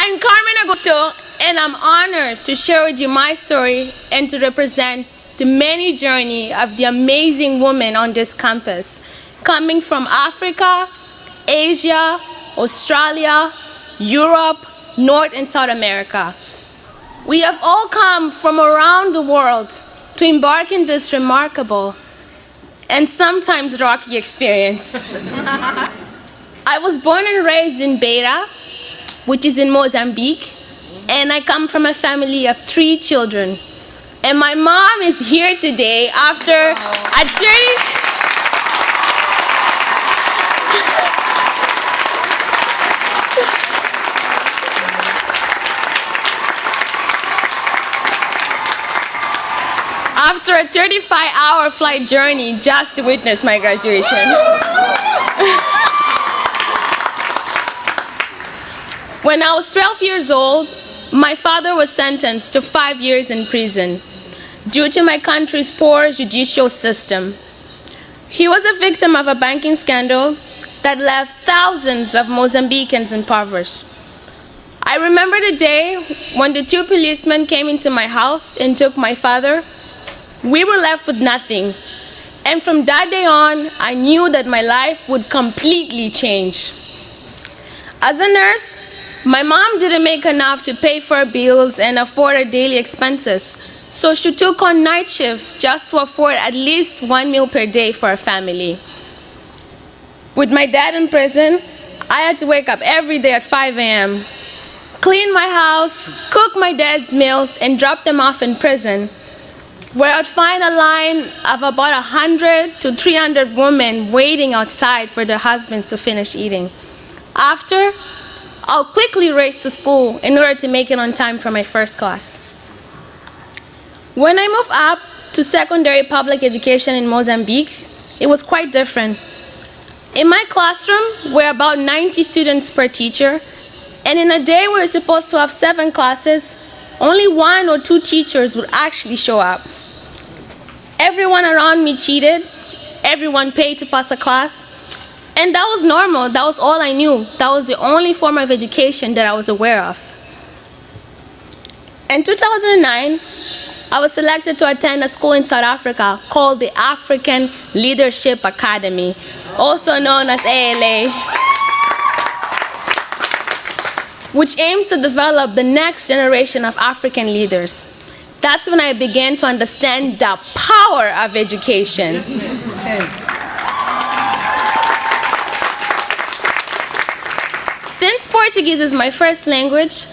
I'm Carmen Augusto, and I'm honored to share with you my story and to represent the many journey of the amazing women on this campus, coming from Africa, Asia, Australia, Europe, North and South America. We have all come from around the world to embark in this remarkable and sometimes rocky experience. I was born and raised in Beira, which is in Mozambique, and I come from a family of 3 children. And my mom is here today after a journey. After a 35-hour flight journey just to witness my graduation. When I was 12 years old, my father was sentenced to 5 years in prison due to my country's poor judicial system. He was a victim of a banking scandal that left thousands of Mozambicans impoverished. I remember the day when the 2 policemen came into my house and took my father. We were left with nothing. And from that day on, I knew that my life would completely change. As a nurse, my mom didn't make enough to pay for her bills and afford her daily expenses, so she took on night shifts just to afford at least 1 meal per day for her family. With my dad in prison, I had to wake up every day at 5 a.m., clean my house, cook my dad's meals, and drop them off in prison, where I'd find a line of about 100 to 300 women waiting outside for their husbands to finish eating. After, I'll quickly race to school in order to make it on time for my first class. When I moved up to secondary public education in Mozambique, it was quite different. In my classroom, we're about 90 students per teacher, and in a day we're supposed to have 7 classes, only 1 or 2 teachers would actually show up. Everyone around me cheated, everyone paid to pass a class, and that was normal. That was all I knew. That was the only form of education that I was aware of. In 2009, I was selected to attend a school in South Africa called the African Leadership Academy, also known as ALA, which aims to develop the next generation of African leaders. That's when I began to understand the power of education. Since Portuguese is my first language,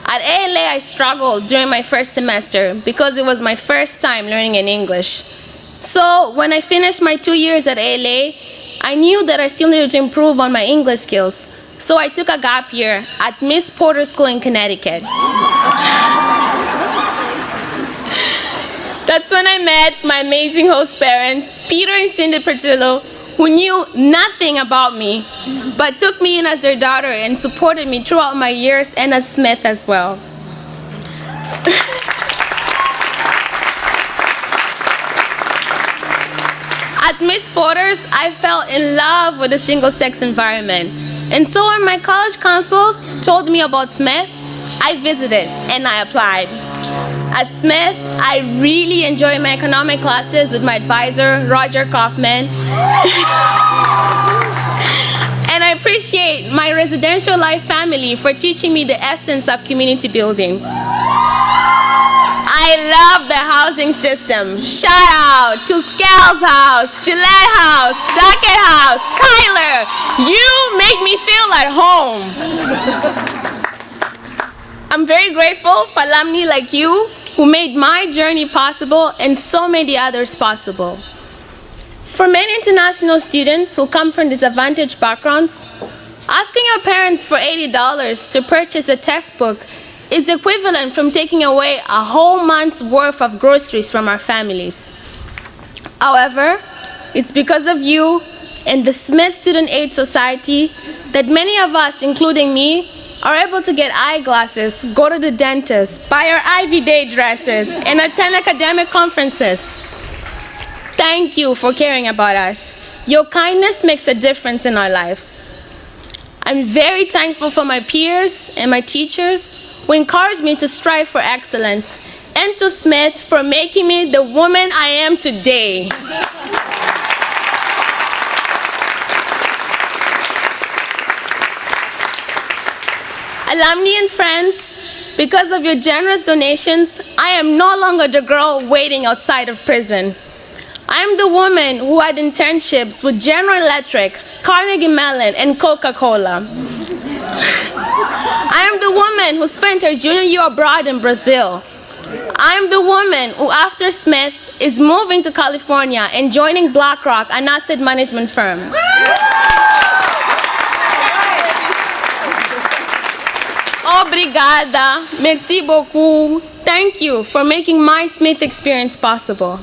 at ALA I struggled during my first semester because it was my first time learning in English. So when I finished my 2 years at ALA, I knew that I still needed to improve on my English skills. So I took a gap year at Miss Porter School in Connecticut. That's when I met my amazing host parents, Peter and Cindy Pertillo, who knew nothing about me, but took me in as their daughter and supported me throughout my years, and at Smith as well. At Miss Porter's, I fell in love with the single-sex environment. And so when my college council told me about Smith, I visited and I applied. At Smith, I really enjoy my economic classes with my advisor, Roger Kaufman. And I appreciate my residential life family for teaching me the essence of community building. I love the housing system. Shout out to Scales House, Gillette House, Duckett House, Tyler. You make me feel at home. I'm very grateful for alumni like you who made my journey possible and so many others possible. For many international students who come from disadvantaged backgrounds, asking your parents for $80 to purchase a textbook is equivalent from taking away a whole month's worth of groceries from our families. However, it's because of you and the Smith Student Aid Society that many of us, including me, are able to get eyeglasses, go to the dentist, buy our Ivy Day dresses, and attend academic conferences. Thank you for caring about us. Your kindness makes a difference in our lives. I'm very thankful for my peers and my teachers who encouraged me to strive for excellence, and to Smith for making me the woman I am today. Alumni and friends, because of your generous donations, I am no longer the girl waiting outside of prison. I am the woman who had internships with General Electric, Carnegie Mellon, and Coca-Cola. I am the woman who spent her junior year abroad in Brazil. I am the woman who, after Smith, is moving to California and joining BlackRock, an asset management firm. Obrigada, merci beaucoup. Thank you for making my Smith experience possible.